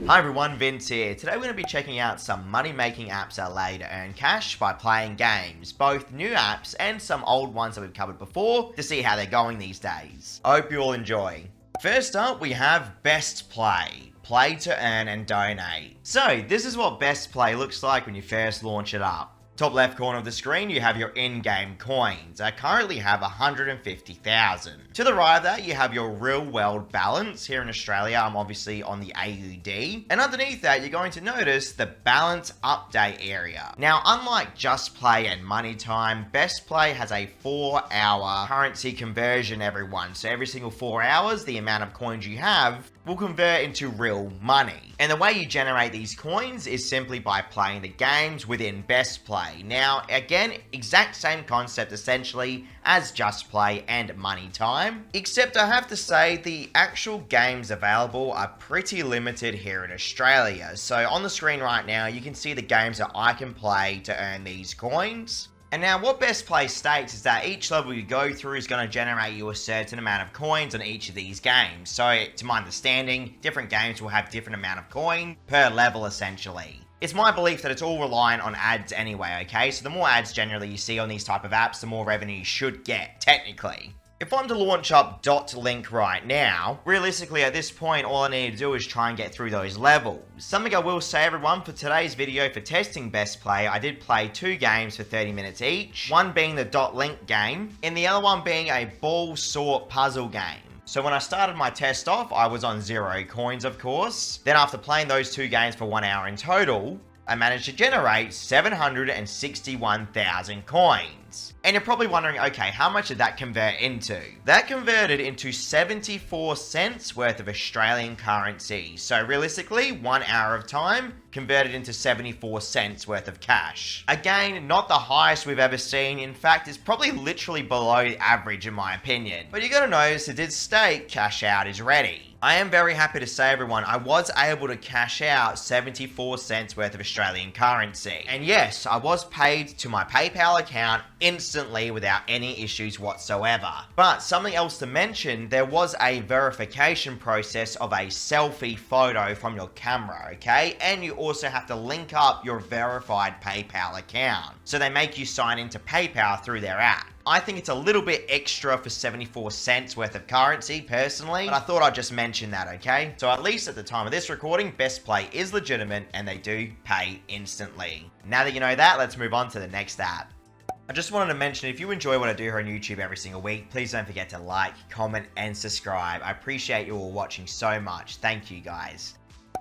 Hi everyone, Vince here. Today we're going to be checking out some money-making apps that allow you to earn cash by playing games, both new apps and some old ones that we've covered before, to see how they're going these days. I hope you all enjoy. First up, we have BESTPLAY. Play to earn and donate. So, this is what BESTPLAY looks like when you first launch it up. Top left corner of the screen, you have your in-game coins. I currently have 150,000. To the right of that, you have your real-world balance. Here in Australia, I'm obviously on the AUD. And underneath that, you're going to notice the balance update area. Now, unlike JustPlay and MoneyTime, BESTPLAY has a 4-hour currency conversion, everyone. So every single 4 hours, the amount of coins you have will convert into real money. And the way you generate these coins is simply by playing the games within BESTPLAY. Now, again, exact same concept essentially as JustPlay and MoneyTime, except I have to say the actual games available are pretty limited here in Australia. So on the screen right now, you can see the games that I can play to earn these coins. And now what BESTPLAY states is that each level you go through is going to generate you a certain amount of coins on each of these games. So to my understanding, different games will have different amount of coin per level essentially. It's my belief that it's all reliant on ads anyway, okay? So the more ads generally you see on these type of apps, the more revenue you should get, technically. If I'm to launch up .link right now, realistically at this point, all I need to do is try and get through those levels. Something I will say everyone, for today's video for testing BESTPLAY, I did play 2 games for 30 minutes each, one being the .link game, and the other one being a ball sort puzzle game. So when I started my test off, I was on 0 coins of course. Then after playing those 2 games for 1 hour in total, I managed to generate 761,000 coins. And you're probably wondering, okay, how much did that convert into? That converted into 74 cents worth of Australian currency. So realistically, 1 hour of time converted into 74 cents worth of cash. Again, not the highest we've ever seen. In fact, it's probably literally below average in my opinion. But you gotta notice it did state cash out is ready. I am very happy to say, everyone, I was able to cash out 74 cents worth of Australian currency. And yes, I was paid to my PayPal account instantly without any issues whatsoever. But something else to mention, there was a verification process of a selfie photo from your camera, okay? And you also have to link up your verified PayPal account. So they make you sign into PayPal through their app. I think it's a little bit extra for 74 cents worth of currency personally, but I thought I'd just mention that, okay? So at least at the time of this recording, BESTPLAY is legitimate and they do pay instantly. Now that you know that, let's move on to the next app. I just wanted to mention, if you enjoy what I do here on YouTube every single week, please don't forget to like, comment, and subscribe. I appreciate you all watching so much. Thank you guys.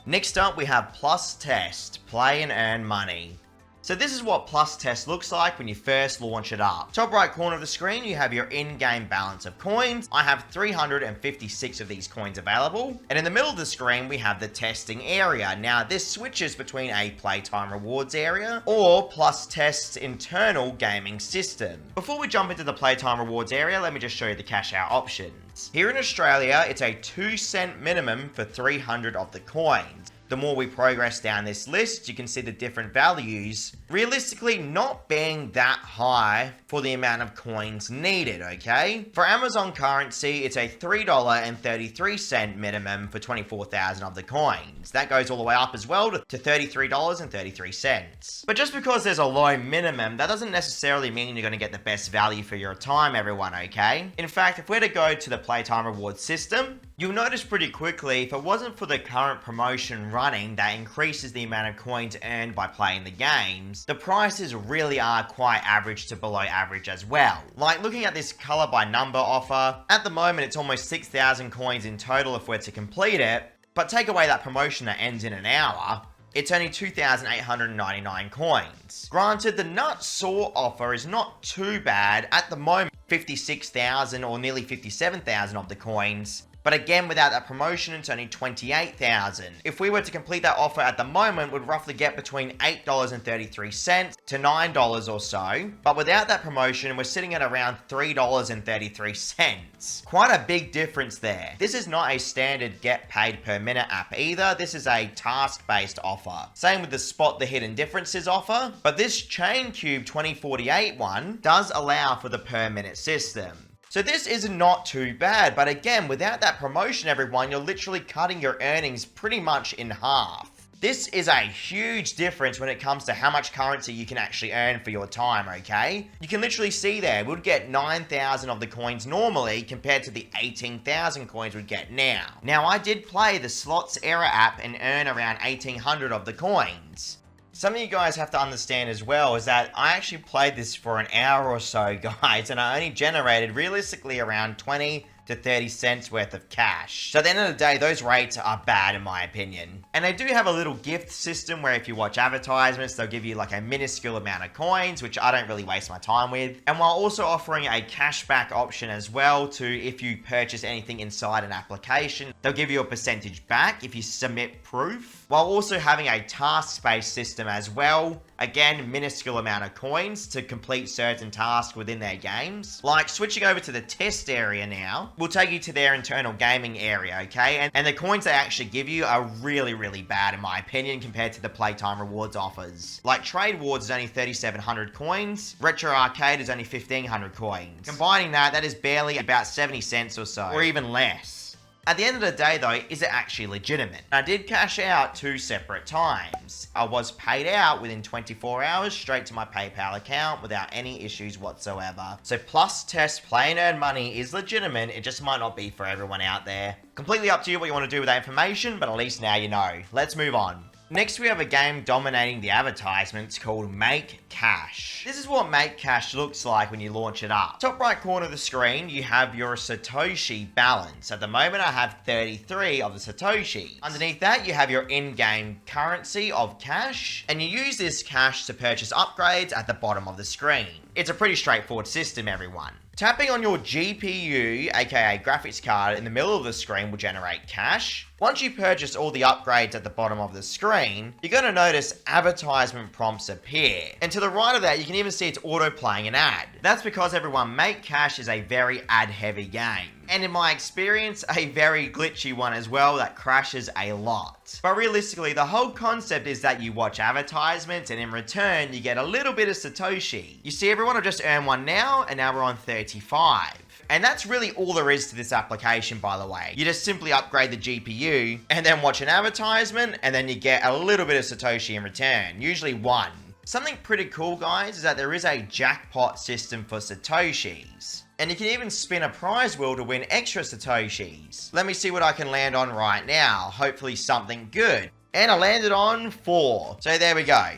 Next up, we have Plus Test, play and earn money. So this is what Plus Test looks like when you first launch it up. Top right corner of the screen, you have your in-game balance of coins. I have 356 of these coins available. And in the middle of the screen, we have the testing area. Now this switches between a Playtime rewards area or Plus Test's internal gaming system. Before we jump into the Playtime rewards area, let me just show you the cash out options. Here in Australia, it's a 2-cent minimum for 300 of the coins. The more we progress down this list, you can see the different values realistically not being that high for the amount of coins needed, okay? For Amazon currency, it's a $3.33 minimum for 24,000 of the coins. That goes all the way up as well to $33.33. But just because there's a low minimum, that doesn't necessarily mean you're going to get the best value for your time, everyone, okay? In fact, if we're to go to the Playtime rewards system, you'll notice pretty quickly, if it wasn't for the current promotion running that increases the amount of coins earned by playing the games, the prices really are quite average to below average as well. Like looking at this color by number offer, at the moment it's almost 6,000 coins in total if we're to complete it, but take away that promotion that ends in an hour, it's only 2,899 coins. Granted, the nut saw offer is not too bad. At the moment, 56,000 or nearly 57,000 of the coins. But again, without that promotion, it's only 28,000. If we were to complete that offer at the moment, we'd roughly get between $8.33 to $9 or so. But without that promotion, we're sitting at around $3.33. Quite a big difference there. This is not a standard get paid per minute app either. This is a task-based offer. Same with the Spot the Hidden Differences offer. But this Chain Cube 2048 one does allow for the per minute system. So this is not too bad, but again, without that promotion, everyone, you're literally cutting your earnings pretty much in half. This is a huge difference when it comes to how much currency you can actually earn for your time, okay? You can literally see there, we'd get 9,000 of the coins normally compared to the 18,000 coins we'd get now. Now, I did play the Slots Era app and earn around 1,800 of the coins. Something you guys have to understand as well is that I actually played this for an hour or so, guys, and I only generated realistically around 20 to 30 cents worth of cash. So at the end of the day, those rates are bad in my opinion. And they do have a little gift system where if you watch advertisements, they'll give you like a minuscule amount of coins, which I don't really waste my time with. And while also offering a cashback option as well to if you purchase anything inside an application, they'll give you a percentage back if you submit proof, while also having a task-based system as well. Again, minuscule amount of coins to complete certain tasks within their games. Like switching over to the test area now, will take you to their internal gaming area, okay? And the coins they actually give you are really, really bad in my opinion compared to the Playtime rewards offers. Like Trade Wars is only 3,700 coins, Retro Arcade is only 1,500 coins. Combining that is barely about 70 cents or so, or even less. At the end of the day though, is it actually legitimate? I did cash out 2 separate times. I was paid out within 24 hours straight to my PayPal account without any issues whatsoever. So plus test, play and earn money is legitimate, it just might not be for everyone out there. Completely up to you what you want to do with that information, but at least now you know. Let's move on. Next we have a game dominating the advertisements called Make Cash. This is what Make Cash looks like when you launch it up. Top right corner of the screen, you have your Satoshi balance. At the moment I have 33 of the Satoshi. Underneath that you have your in-game currency of cash, and you use this cash to purchase upgrades at the bottom of the screen. It's a pretty straightforward system, everyone. Tapping on your GPU, aka graphics card, in the middle of the screen will generate cash. Once you purchase all the upgrades at the bottom of the screen, you're going to notice advertisement prompts appear. And to the right of that, you can even see it's auto-playing an ad. That's because everyone, Make Cash is a very ad-heavy game. And in my experience, a very glitchy one as well that crashes a lot. But realistically, the whole concept is that you watch advertisements and in return, you get a little bit of Satoshi. You see, everyone will just earn one now, and now we're on 35. And that's really all there is to this application, by the way. You just simply upgrade the GPU and then watch an advertisement, and then you get a little bit of Satoshi in return, usually 1. Something pretty cool, guys, is that there is a jackpot system for Satoshis. And you can even spin a prize wheel to win extra Satoshis. Let me see what I can land on right now. Hopefully something good. And I landed on 4. So there we go.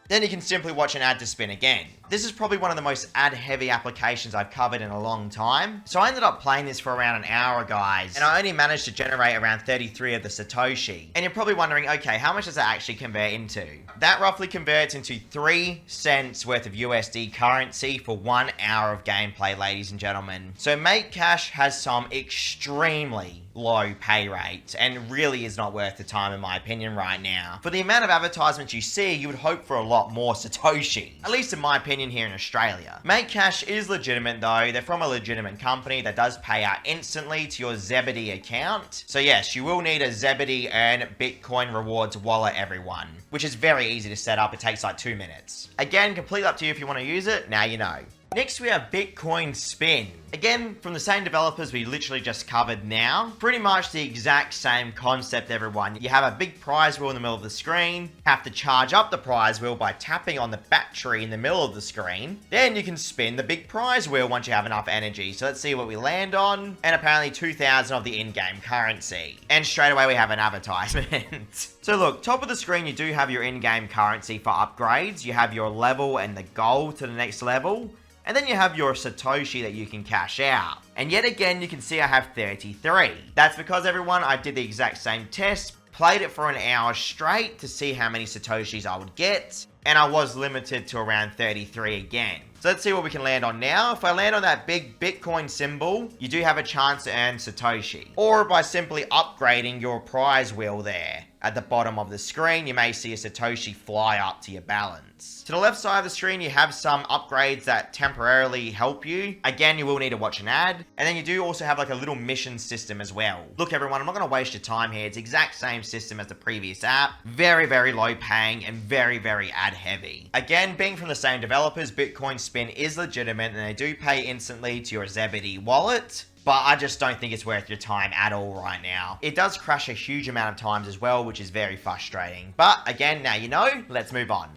Then you can simply watch an ad to spin again. This is probably one of the most ad-heavy applications I've covered in a long time. So I ended up playing this for around an hour, guys, and I only managed to generate around 33 of the Satoshi. And you're probably wondering, okay, how much does that actually convert into? That roughly converts into 3 cents worth of USD currency for 1 hour of gameplay, ladies and gentlemen. So Make Cash has some extremely low pay rates and really is not worth the time in my opinion right now. For the amount of advertisements you see, you would hope for a lot more Satoshi, at least in my opinion here in Australia. Make Cash is legitimate though. They're from a legitimate company that does pay out instantly to your Zebedee account. So yes, you will need a Zebedee Earn Bitcoin Rewards wallet, everyone, which is very easy to set up. It takes like 2 minutes. Again, completely up to you if you want to use it. Now you know. Next we have Bitcoin Spin. Again, from the same developers we literally just covered now. Pretty much the exact same concept, everyone. You have a big prize wheel in the middle of the screen. Have to charge up the prize wheel by tapping on the battery in the middle of the screen. Then you can spin the big prize wheel once you have enough energy. So let's see what we land on. And apparently 2,000 of the in-game currency. And straight away we have an advertisement. So look, top of the screen you do have your in-game currency for upgrades. You have your level and the gold to the next level. And then you have your Satoshi that you can cash out. And yet again, you can see I have 33. That's because, everyone, I did the exact same test, played it for an hour straight to see how many Satoshis I would get, and I was limited to around 33 again. So let's see what we can land on now. If I land on that big Bitcoin symbol, you do have a chance to earn Satoshi. Or by simply upgrading your prize wheel there. at the bottom of the screen, you may see a Satoshi fly up to your balance. To the left side of the screen, you have some upgrades that temporarily help you. Again, you will need to watch an ad. And then you do also have like a little mission system as well. Look everyone, I'm not going to waste your time here. It's the exact same system as the previous app. Very, very low paying and very, very ad heavy. Again, being from the same developers, Bitcoin Spin is legitimate and they do pay instantly to your Zebedee wallet. But I just don't think it's worth your time at all right now. It does crash a huge amount of times as well, which is very frustrating. But again, now you know, let's move on.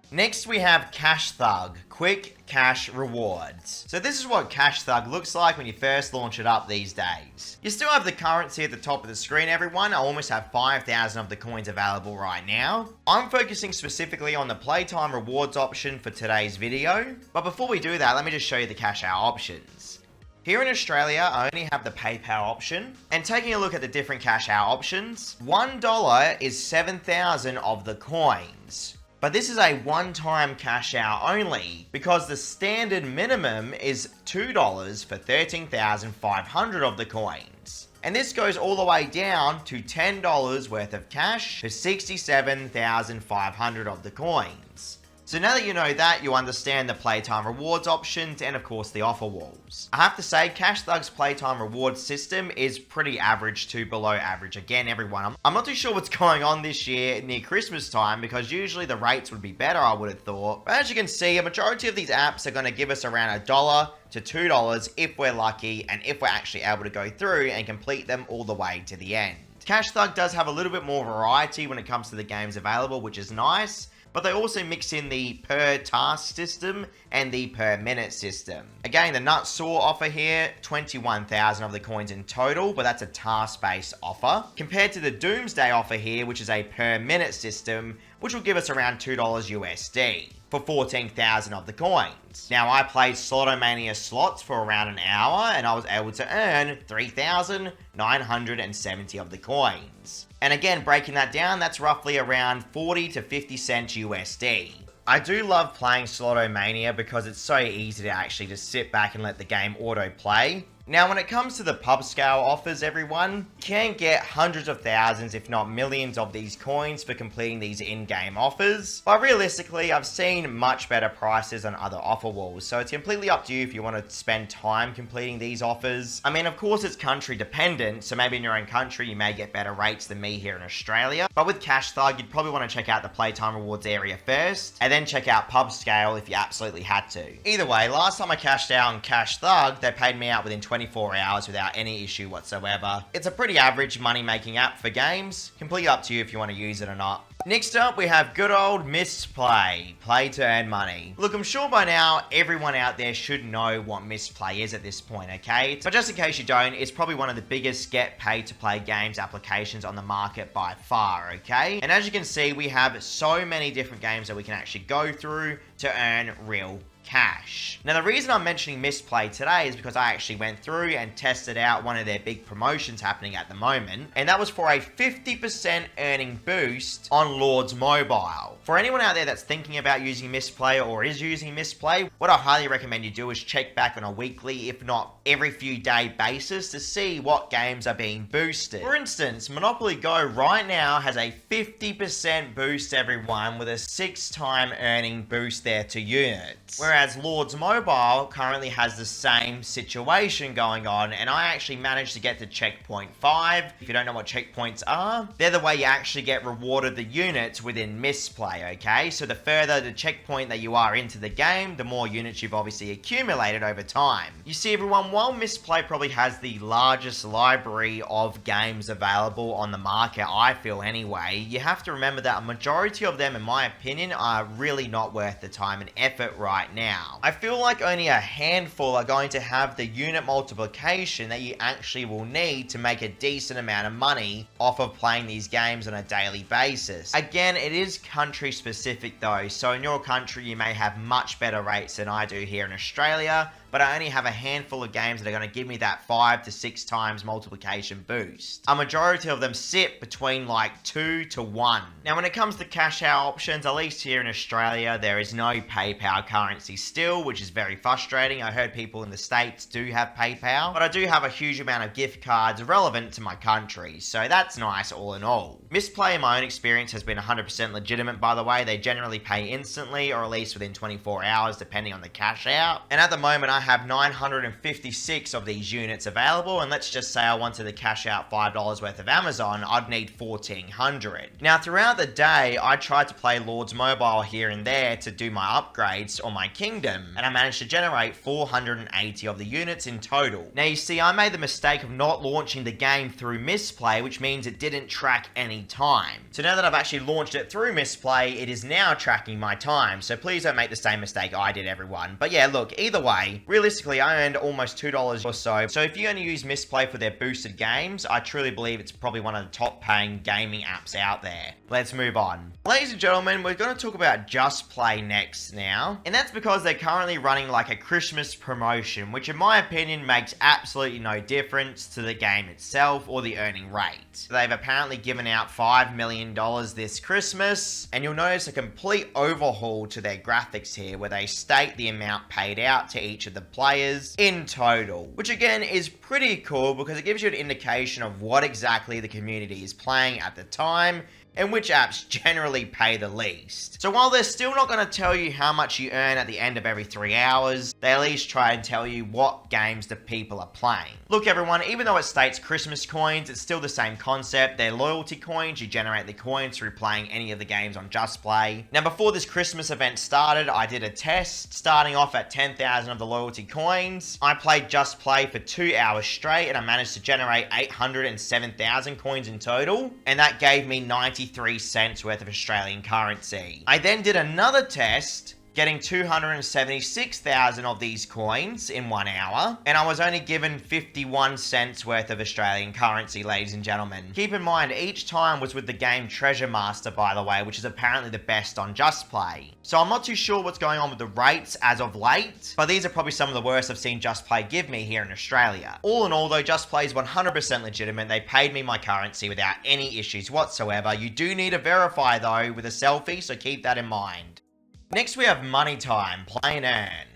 Next we have Cash Thug, Quick Cash Rewards. So this is what Cash Thug looks like when you first launch it up these days. You still have the currency at the top of the screen everyone. I almost have 5,000 of the coins available right now. I'm focusing specifically on the playtime rewards option for today's video. But before we do that, let me just show you the cash out options. Here in Australia, I only have the PayPal option, and taking a look at the different cash out options, $1 is 7,000 of the coins. But this is a one-time cash out only, because the standard minimum is $2 for 13,500 of the coins. And this goes all the way down to $10 worth of cash for 67,500 of the coins. So now that you know that, you understand the playtime rewards options and of course the offer walls. I have to say, Cash Thug's playtime rewards system is pretty average to below average. Again, everyone, I'm not too sure what's going on this year near Christmas time because usually the rates would be better, I would have thought. But as you can see, a majority of these apps are going to give us around $1 to $2 if we're lucky and if we're actually able to go through and complete them all the way to the end. Cash Thug does have a little bit more variety when it comes to the games available, which is nice. But they also mix in the per task system and the per minute system. Again, the Nut Saw offer here, 21,000 of the coins in total, but that's a task-based offer. Compared to the Doomsday offer here, which is a per minute system, which will give us around $2 USD for 14,000 of the coins. Now, I played Slotomania slots for around an hour and I was able to earn 3,970 of the coins. And again, breaking that down, that's roughly around 40 to 50 cents USD. I do love playing Slotomania because it's so easy to actually just sit back and let the game auto-play. Now, when it comes to the pub scale offers, everyone, you can get hundreds of thousands, if not millions of these coins for completing these in-game offers. But realistically, I've seen much better prices on other offer walls, so it's completely up to you if you want to spend time completing these offers. I mean, of course, it's country dependent, so maybe in your own country, you may get better rates than me here in Australia. But with Cash Thug, you'd probably want to check out the playtime rewards area first, and then check out pub scale if you absolutely had to. Either way, last time I cashed out on Cash Thug, they paid me out within 24 hours without any issue whatsoever. It's a pretty average money-making app for games. Completely up to you if you want to use it or not. Next up, we have good old MISTPLAY, play to earn money. Look, I'm sure by now, everyone out there should know what MISTPLAY is at this point, okay? But just in case you don't, it's probably one of the biggest get paid to play games applications on the market by far, okay? And as you can see, we have so many different games that we can actually go through to earn real cash. Now, the reason I'm mentioning MISTPLAY today is because I actually went through and tested out one of their big promotions happening at the moment, and that was for a 50% earning boost on Lords Mobile. For anyone out there that's thinking about using MISTPLAY or is using MISTPLAY, what I highly recommend you do is check back on a weekly, if not every few day basis to see what games are being boosted. For instance, Monopoly Go right now has a 50% boost, everyone, with a 6-time earning boost there to units. Whereas Lords Mobile currently has the same situation going on, and I actually managed to get to checkpoint 5. If you don't know what checkpoints are, they're the way you actually get rewarded the units within MISTPLAY, okay? So the further the checkpoint that you are into the game, the more units you've obviously accumulated over time. You see, everyone, while MISTPLAY probably has the largest library of games available on the market, I feel anyway, you have to remember that a majority of them, in my opinion, are really not worth the time and effort right now. I feel like only a handful are going to have the unit multiplication that you actually will need to make a decent amount of money off of playing these games on a daily basis. Again, it is country specific though, so in your country you may have much better rates than I do here in Australia, but I only have a handful of games that are going to give me that 5 to 6 times multiplication boost. A majority of them sit between like 2 to 1. Now when it comes to cash out options, at least here in Australia, there is no PayPal currency still, which is very frustrating. I heard people in the States do have PayPal, but I do have a huge amount of gift cards relevant to my country, so that's nice all in all. MISTPLAY in my own experience has been 100% legitimate, by the way. They generally pay instantly or at least within 24 hours depending on the cash out. And at the moment I have 956 of these units available, and let's just say I wanted to cash out $5 worth of Amazon, I'd need 1400. Now throughout the day I tried to play Lord's Mobile here and there to do my upgrades on my kingdom, and I managed to generate 480 of the units in total. Now you see, I made the mistake of not launching the game through MISTPLAY, which means it didn't track any time. So now that I've actually launched it through MISTPLAY, it is now tracking my time, so please don't make the same mistake I did, everyone. But yeah, look, either way, realistically I earned almost $2 or so if you only use MISTPLAY for their boosted games, I truly believe it's probably one of the top paying gaming apps out there. Let's move on. Ladies and gentlemen, we're going to talk about JustPlay next now, and that's because they're currently running like a Christmas promotion, which in my opinion makes absolutely no difference to the game itself or the earning rate. They've apparently given out $5 million this Christmas, and you'll notice a complete overhaul to their graphics here where they state the amount paid out to each of the players in total, which again is pretty cool because it gives you an indication of what exactly the community is playing at the time and which apps generally pay the least. So while they're still not going to tell you how much you earn at the end of every 3 hours, they at least try and tell you what games the people are playing. Look everyone, even though it states Christmas coins, it's still the same concept. They're loyalty coins. You generate the coins through playing any of the games on JustPlay. Now before this Christmas event started, I did a test starting off at 10,000 of the loyalty coins. I played JustPlay for 2 hours straight and I managed to generate 807,000 coins in total, and that gave me 93 cents worth of Australian currency. I then did another test getting 276,000 of these coins in 1 hour, and I was only given 51 cents worth of Australian currency, ladies and gentlemen. Keep in mind, each time was with the game Treasure Master, by the way, which is apparently the best on JustPlay. So I'm not too sure what's going on with the rates as of late, but these are probably some of the worst I've seen JustPlay give me here in Australia. All in all though, JustPlay is 100% legitimate. They paid me my currency without any issues whatsoever. You do need to verify though with a selfie, so keep that in mind. Next we have MoneyTime, play and earn.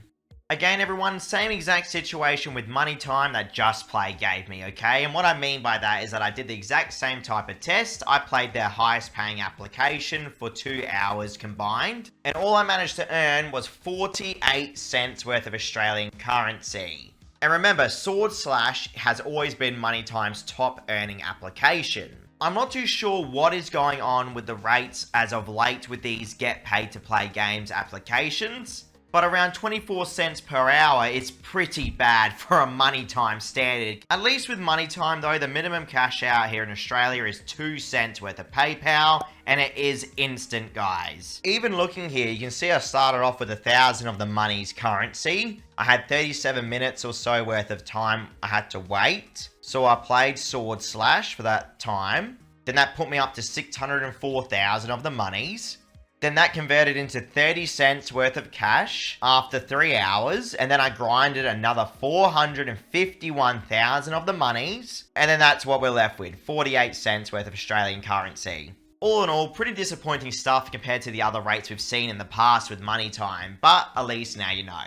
Again everyone, same exact situation with MoneyTime that JustPlay gave me, okay? And what I mean by that is that I did the exact same type of test. I played their highest paying application for 2 hours combined, and all I managed to earn was 48 cents worth of Australian currency. And remember, / has always been MoneyTime's top earning application. I'm not too sure what is going on with the rates as of late with these get paid to play games applications, but around 24 cents per hour is pretty bad for a MoneyTime standard. At least with MoneyTime though, the minimum cash out here in Australia is 2 cents worth of PayPal, and it is instant, guys. Even looking here, you can see I started off with 1,000 of the money's currency. I had 37 minutes or so worth of time I had to wait, so I played / for that time. Then that put me up to 604,000 of the monies. Then that converted into 30 cents worth of cash after 3 hours, and then I grinded another 451,000 of the monies, and then that's what we're left with, 48 cents worth of Australian currency. All in all, pretty disappointing stuff compared to the other rates we've seen in the past with MoneyTime, but at least now you know.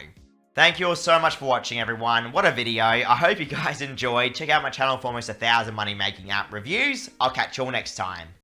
Thank you all so much for watching everyone. What a video. I hope you guys enjoyed. Check out my channel for almost 1,000 money making app reviews. I'll catch you all next time.